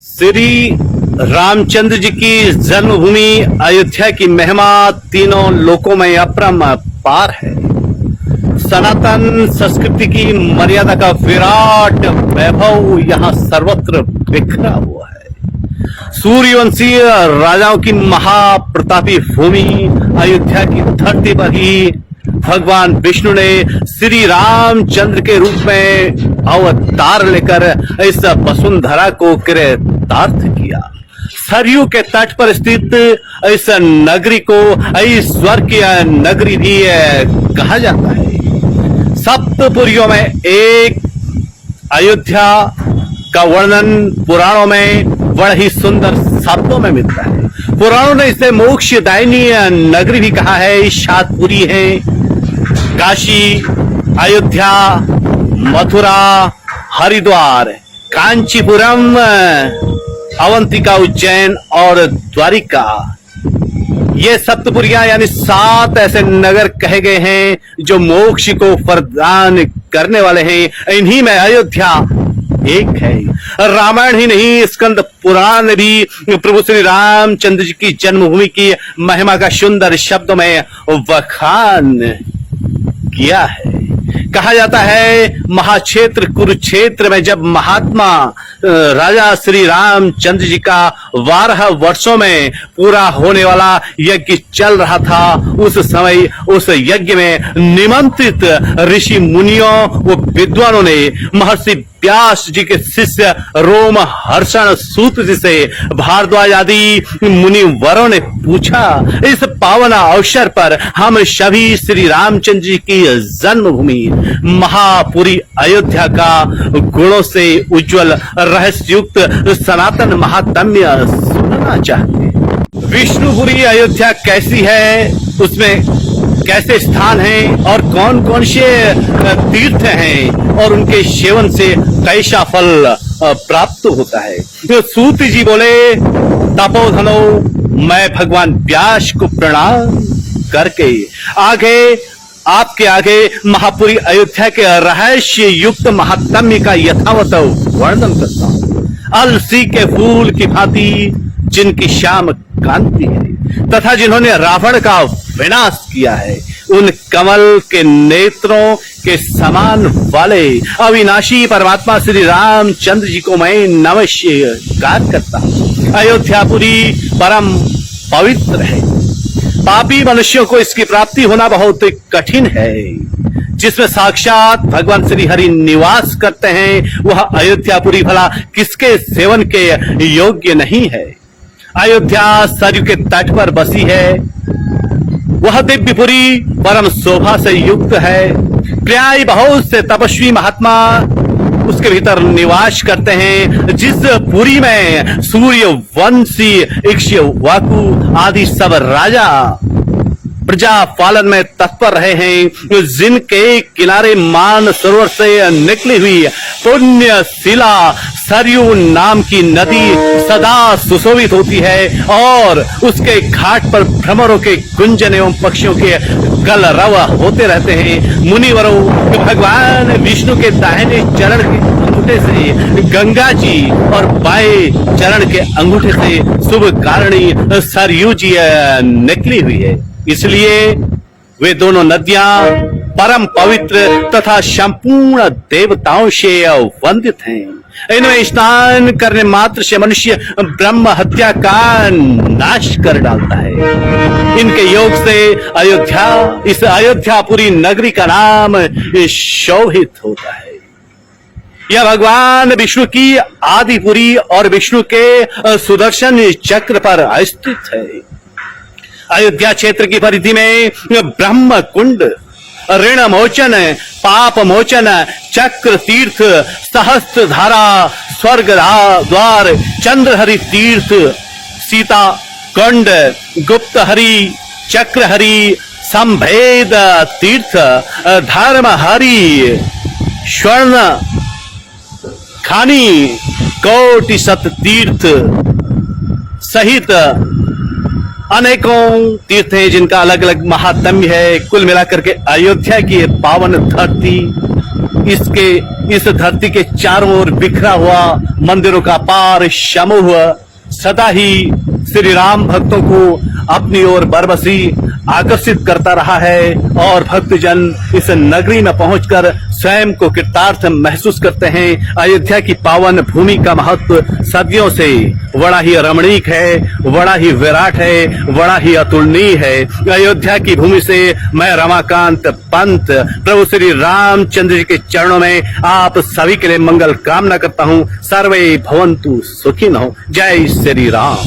श्री रामचंद्र जी की जन्मभूमि अयोध्या की महिमा तीनों लोकों में अपरंपार है। सनातन संस्कृति की मर्यादा का विराट वैभव यहाँ सर्वत्र बिखरा हुआ है। सूर्यवंशी राजाओं की महाप्रतापी भूमि अयोध्या की धरती पर ही भगवान विष्णु ने श्री रामचंद्र के रूप में अवतार लेकर इस वसुंधरा को कृतार्थ किया। सरयू के तट पर स्थित इस नगरी को ईश्वर की नगरी भी कहा जाता है। सप्तपुरियों में एक अयोध्या का वर्णन पुराणों में बड़ा ही सुंदर शब्दों में मिलता है। पुराणों ने इसे मोक्षदायिनी नगरी भी कहा है। शातपुरी है, काशी, अयोध्या, मथुरा, हरिद्वार, कांचीपुरम, अवंतिका, उज्जैन और द्वारिका, ये सप्तपुरियां यानी 7 ऐसे नगर कहे गए हैं जो मोक्ष को प्रदान करने वाले हैं। इन्हीं में अयोध्या एक है। रामायण ही नहीं, स्कंद पुराण ने भी प्रभु श्री रामचंद्र जी की जन्मभूमि की महिमा का सुंदर शब्दों में बखान किया है। कहा जाता है महाक्षेत्र कुरुक्षेत्र में जब महात्मा राजा श्री रामचंद्र जी का 12 वर्षों में पूरा होने वाला यज्ञ चल रहा था, उस समय उस यज्ञ में निमंत्रित ऋषि मुनियों व विद्वानों ने महर्षि व्यास जी के शिष्य रोम हर्षण सूत जी से भारद्वाज आदि मुनि वरों ने पूछा, इस पावन अवसर पर हम सभी श्री रामचंद्र जी की जन्मभूमि महापुरी अयोध्या का गुणों से उज्जवल रहस्ययुक्त सनातन महात्म्य सुनना चाहते। विष्णुपुरी अयोध्या कैसी है, उसमें कैसे स्थान हैं और कौन कौन से तीर्थ हैं और उनके सेवन से कैसा फल प्राप्त होता है। तो सूत जी बोले, तपोधनो, मैं भगवान व्यास को प्रणाम करके आपके आगे महापुरी अयोध्या के रहस्य युक्त महात्म्य का यथावत वर्णन करता हूँ। अलसी के फूल की भांति जिनकी श्याम कांति है तथा जिन्होंने रावण का विनाश किया है, उन कमल के नेत्रों के समान वाले अविनाशी परमात्मा श्री रामचंद्र जी को मैं नमस्कार करता हूँ। अयोध्यापुरी परम पवित्र है। पापी मनुष्यों को इसकी प्राप्ति होना बहुत कठिन है। जिसमें साक्षात भगवान श्री हरि निवास करते हैं, वह अयोध्यापुरी भला किसके सेवन के योग्य नहीं है। अयोध्या सरयू के तट पर बसी है। वह दिव्यपुरी परम शोभा से युक्त है। प्राय बहुत से तपस्वी महात्मा उसके भीतर निवास करते हैं। जिस पुरी में सूर्यवंशी, इक्ष्वाकु आदि सब राजा प्रजा पालन में तत्पर रहे हैं, जिनके किनारे मान सरोवर से निकली हुई पुण्य शिला सरयू नाम की नदी सदा सुशोभित होती है और उसके घाट पर भ्रमरों के गुंजन एवं पक्षियों के कलरव होते रहते हैं। मुनिवरों, भगवान विष्णु के दाहिने चरण के अंगूठे से गंगा जी और बाएं चरण के अंगूठे से शुभ कारिणी सरयू जी निकली हुई है। इसलिए वे दोनों नदियां परम पवित्र तथा संपूर्ण देवताओं से वंदित हैं। इनमें स्नान करने मात्र से मनुष्य ब्रह्म हत्या का नाश कर डालता है। इनके योग से इस अयोध्यापुरी नगरी का नाम शोभित होता है। यह भगवान विष्णु की आदिपुरी और विष्णु के सुदर्शन चक्र पर स्थित है। अयोध्या क्षेत्र की परिधि में ब्रह्म कुंड, ऋण मोचन, पाप मोचन, चक्र तीर्थ, सहस्त्र धारा, स्वर्ग द्वार, चंद्रहरि तीर्थ, सीता कुंड, गुप्त हरि, चक्र हरि, संभेद तीर्थ, धर्म हरि, स्वर्ण खानी, कोटि सत तीर्थ सहित अनेकों तीर्थ हैं जिनका अलग अलग महात्म्य है। कुल मिलाकर के अयोध्या की पावन धरती इसके इस धरती के चारों ओर बिखरा हुआ मंदिरों का पार समूह सदा ही श्री राम भक्तों को अपनी ओर बरबसी आकर्षित करता रहा है और भक्तजन इस नगरी में पहुंचकर स्वयं को कृतार्थ महसूस करते हैं। अयोध्या की पावन भूमि का महत्व सदियों से बड़ा ही रमणीक है, बड़ा ही विराट है, बड़ा ही अतुलनीय है। अयोध्या की भूमि से मैं रमाकांत पंत प्रभु श्री रामचंद्र जी के चरणों में आप सभी के लिए मंगल कामना करता हूँ। सर्वे भवन्तु सुखिनः। जय श्री राम।